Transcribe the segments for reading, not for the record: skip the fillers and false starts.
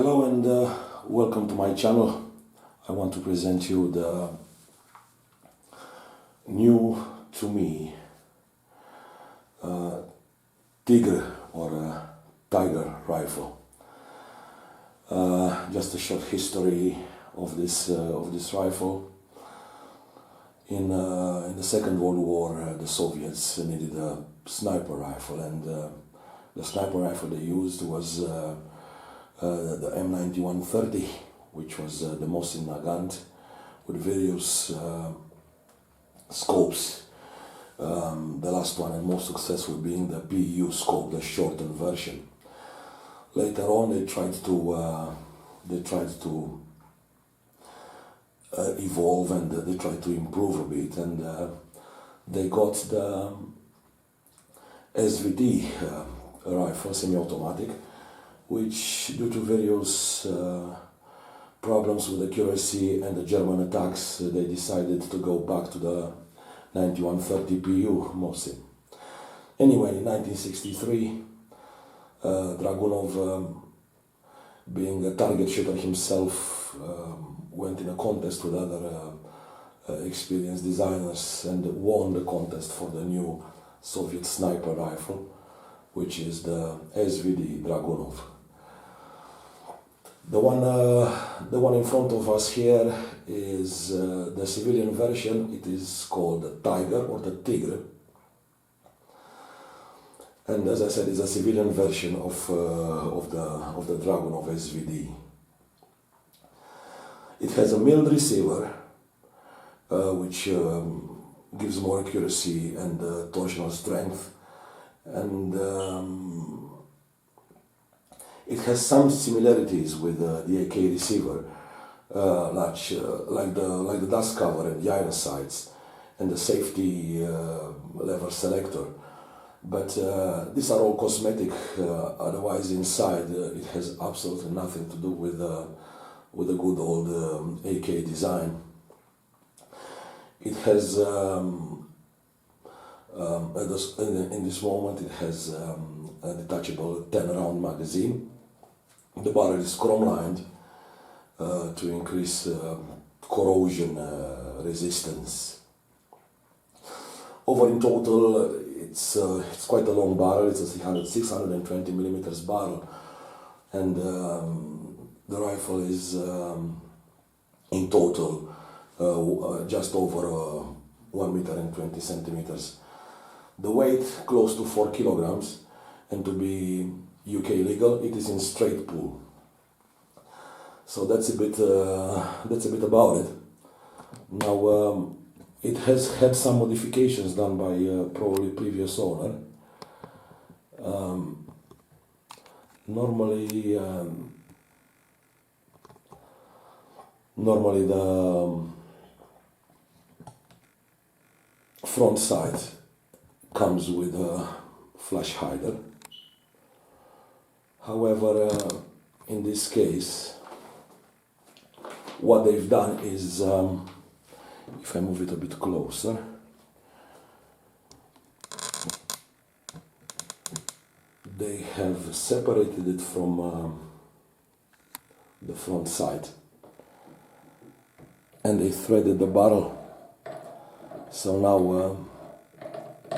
Hello and welcome to my channel. I want to present you the new to me Tigr or Tiger rifle. Just a short history of this rifle. In the Second World War, the Soviets needed a sniper rifle, and the sniper rifle they used was the M9130, which was the most elegant, with various scopes. The last one and most successful being the PU scope, the shortened version. Later on, they tried to evolve, and they tried to improve a bit, and they got the SVD rifle, semi-automatic, which, due to various problems with accuracy and the German attacks, they decided to go back to the 9130 PU mostly. Anyway, in 1963, Dragunov, being a target shooter himself, went in a contest with other experienced designers and won the contest for the new Soviet sniper rifle, which is the SVD Dragunov. The one in front of us here is the civilian version. It is called the Tiger or the Tigr, and as I said, it's a civilian version of the Dragunov SVD. It has a milled receiver, which gives more accuracy and torsional strength, and it has some similarities with the AK receiver, like the dust cover and the iron sights and the safety lever selector. But these are all cosmetic. Otherwise, inside it has absolutely nothing to do with the good old AK design. It has in this moment it has a detachable 10-round magazine. The barrel is chrome-lined to increase corrosion resistance. Over in total, it's quite a long barrel. It's a 620 millimeters barrel, and the rifle is in total just over 1 meter and 20 centimeters. The weight close to 4 kilograms, and to be UK legal, it is in straight pull. So that's a bit about it. Now it has had some modifications done by probably previous owner. Normally the front sight comes with a flash hider. However, in this case, what they've done is, if I move it a bit closer, they have separated it from the front sight, and they threaded the barrel. So now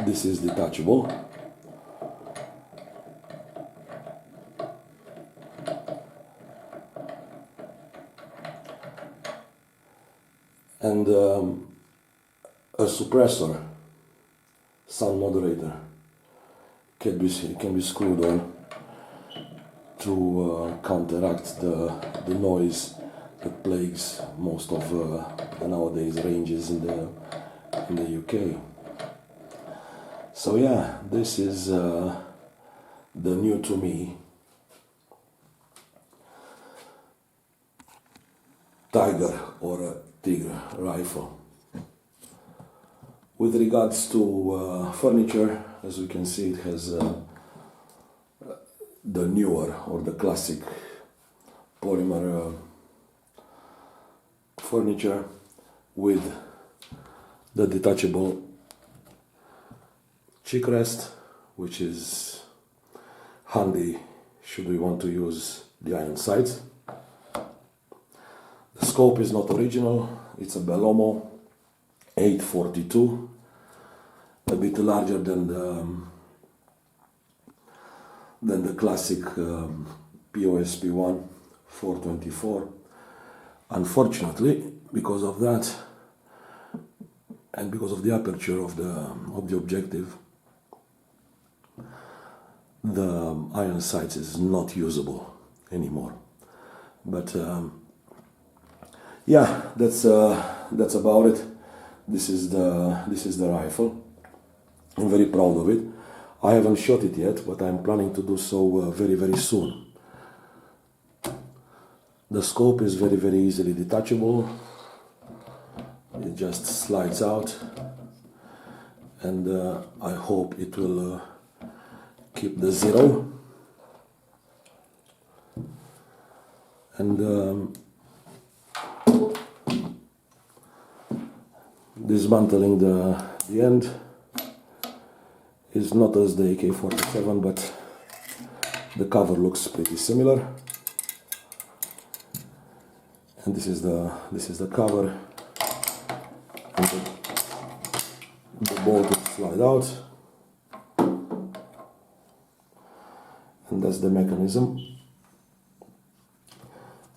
this is detachable. And a suppressor, sound moderator, can be screwed on to counteract the noise that plagues most of the nowadays ranges in the UK. So yeah, this is the new to me Tiger or Tigr rifle. With regards to furniture, as we can see, it has the newer or the classic polymer furniture with the detachable cheek rest, which is handy should we want to use the iron sights. The scope is not original, it's a Bellomo 842, a bit larger than the classic POSP1 424. Unfortunately, because of that and because of the aperture of the objective, the iron sights is not usable anymore. But yeah, that's about it. This is the rifle. I'm very proud of it. I haven't shot it yet, but I'm planning to do so very, very soon. The scope is very, very easily detachable. It just slides out, and I hope it will keep the zero. And dismantling the end is not as the AK-47, but the cover looks pretty similar. And this is the cover. And the bolt will slide out, and that's the mechanism.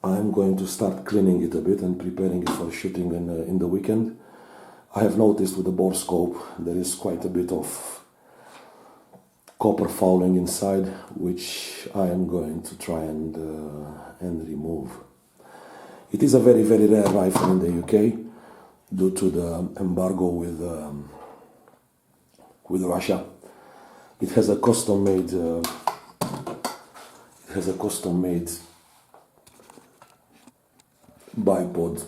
I'm going to start cleaning it a bit and preparing it for shooting in the weekend. I have noticed with the bore scope there is quite a bit of copper fouling inside, which I am going to try and remove. It is a very, very rare rifle in the UK due to the embargo with Russia. It has a custom-made bipod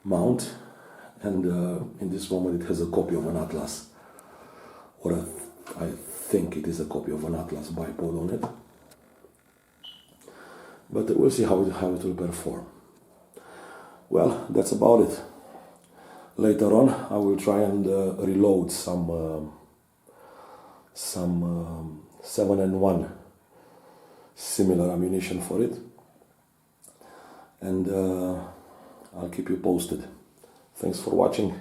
mount, and in this moment it has a copy of an Atlas, or I think it is a copy of an Atlas bipod on it. But we'll see how it will perform. Well, that's about it. Later on, I will try and reload some 7N1 similar ammunition for it, and I'll keep you posted. Thanks for watching.